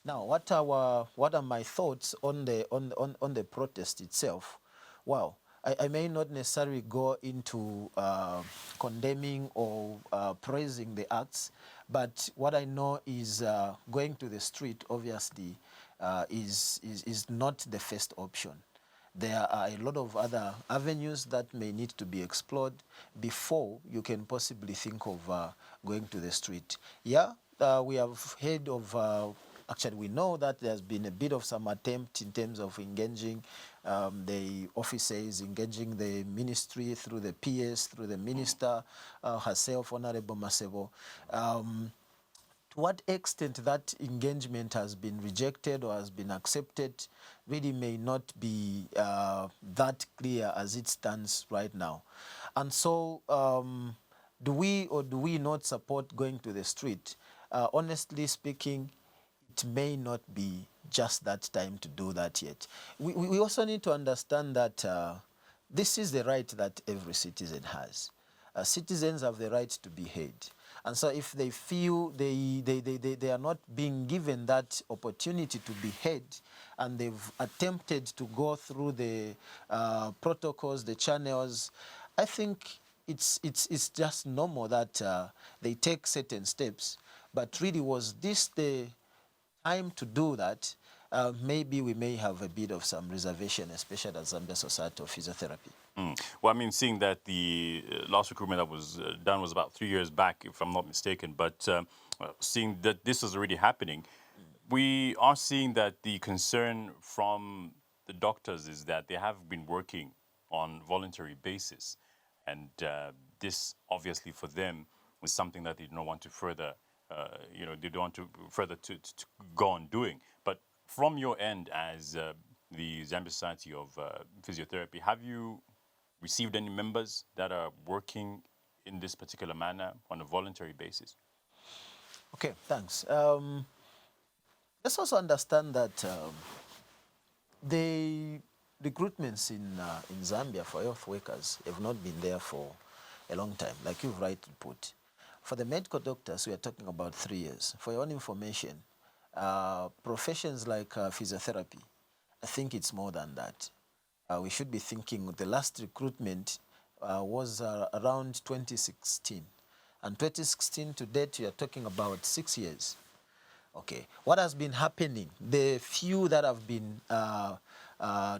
Now, what are my thoughts on the protest itself? Well, I may not necessarily go into condemning or praising the acts, but what I know is going to the street, obviously, is not the first option. There are a lot of other avenues that may need to be explored before you can possibly think of going to the street. Yeah, we have heard of, actually we know that there's been a bit of some attempt in terms of engaging the officers, engaging the ministry through the PS, through the minister herself, Honorable Masebo. To what extent that engagement has been rejected or has been accepted really may not be that clear as it stands right now. And so do we or do we not support going to the street? Honestly speaking, it may not be just that time to do that yet. We also need to understand that this is the right that every citizen has. Citizens have the right to be heard. And so if they feel they are not being given that opportunity to be heard, and they've attempted to go through the protocols, the channels, I think it's just normal that they take certain steps. But really, was this the time to do that? Maybe we may have a bit of some reservation, especially at Zambia Society of Physiotherapy. Well, I mean, seeing that the last recruitment that was done was about 3 years back, if I'm not mistaken, but seeing that this is already happening, we are seeing that the concern from the doctors is that they have been working on voluntary basis. And this, obviously, for them, is something that they don't want to further, they don't want to further to go on doing. But from your end, as the Zambia Society of Physiotherapy, have you received any members that are working in this particular manner on a voluntary basis? Okay, thanks. Let's also understand that the recruitments in Zambia for health workers have not been there for a long time, like you've rightly put. For the medical doctors, we are talking about 3 years. For your own information, professions like physiotherapy, I think it's more than that. We should be thinking the last recruitment was around 2016. And 2016 to date, we are talking about 6 years. Okay, what has been happening? The few that have been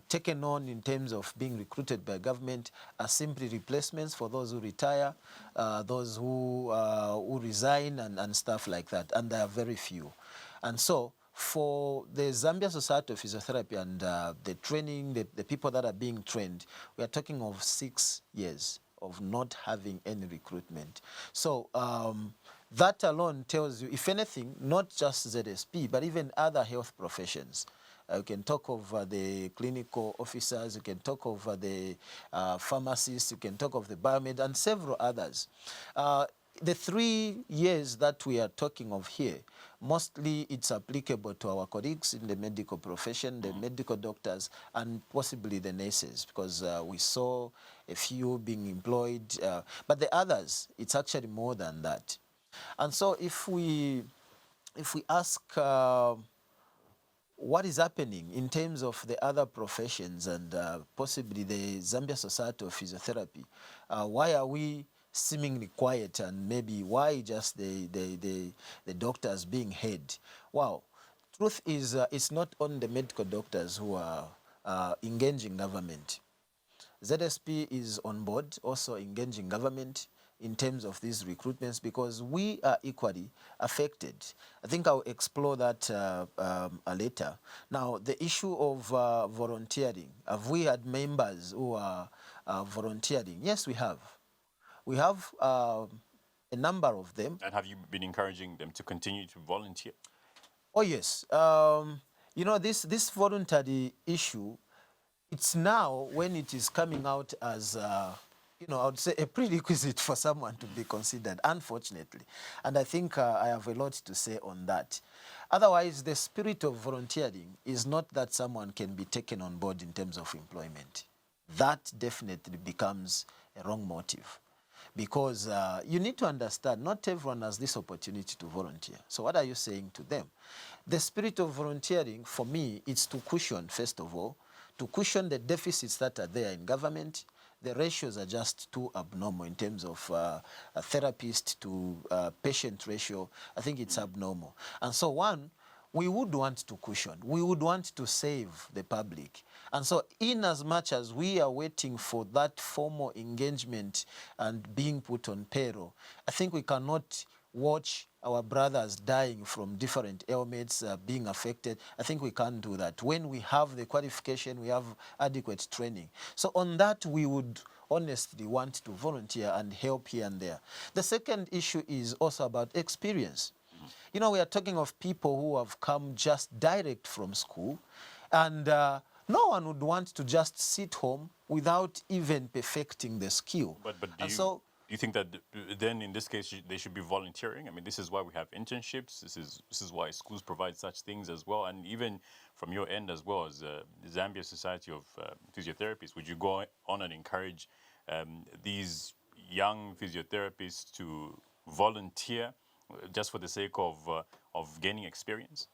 taken on in terms of being recruited by government are simply replacements for those who retire, those who resign and stuff like that, and there are very few. And so for the Zambia Society of Physiotherapy and the training, the people that are being trained, we are talking of 6 years of not having any recruitment. So that alone tells you, if anything, not just ZSP, but even other health professions. You can talk of the clinical officers, you can talk of the pharmacists, you can talk of the biomed, and several others. The 3 years that we are talking of here, mostly it's applicable to our colleagues in the medical profession, the medical doctors, and possibly the nurses, because we saw a few being employed. But the others, it's actually more than that. And so if we ask what is happening in terms of the other professions and possibly the Zambia Society of Physiotherapy, why are we seemingly quiet, and maybe why just the doctors being heard? Well, truth is it's not only the medical doctors who are engaging government. ZSP is on board, also engaging government in terms of these recruitments, because we are equally affected. I think I'll explore that later. Now, the issue of volunteering. Have we had members who are volunteering? Yes, we have. We have a number of them. And have you been encouraging them to continue to volunteer? Oh, yes. You know, this voluntary issue, it's now when it is coming out as, you know, I would say a prerequisite for someone to be considered, unfortunately. And I think I have a lot to say on that. Otherwise, the spirit of volunteering is not that someone can be taken on board in terms of employment. That definitely becomes a wrong motive. because you need to understand not everyone has this opportunity to volunteer. So what are you saying to them? The spirit of volunteering, for me, is to cushion, first of all, to cushion the deficits that are there in government. The ratios are just too abnormal in terms of a therapist to patient ratio. I think it's abnormal. And so one, we would want to cushion. We would want to save the public. And so in as much as we are waiting for that formal engagement and being put on payroll, I think we cannot watch our brothers dying from different ailments, being affected. I think we can't do that. When we have the qualification, we have adequate training. So on that, we would honestly want to volunteer and help here and there. The second issue is also about experience. You know, we are talking of people who have come just direct from school, and no one would want to just sit home without even perfecting the skill. But do you think that then in this case they should be volunteering? I mean, this is why we have internships. This is why schools provide such things as well. And even from your end as well as the Zambia Society of Physiotherapists, would you go on and encourage these young physiotherapists to volunteer just for the sake of gaining experience?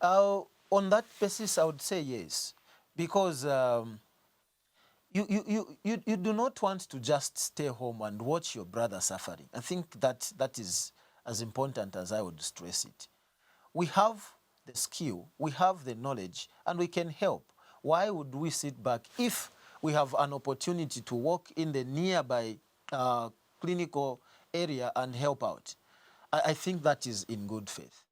On that basis, I would say yes, because you do not want to just stay home and watch your brother suffering. I think that is as important as I would stress it. We have the skill, we have the knowledge, and we can help. Why would we sit back if we have an opportunity to walk in the nearby clinical area and help out? I think that is in good faith.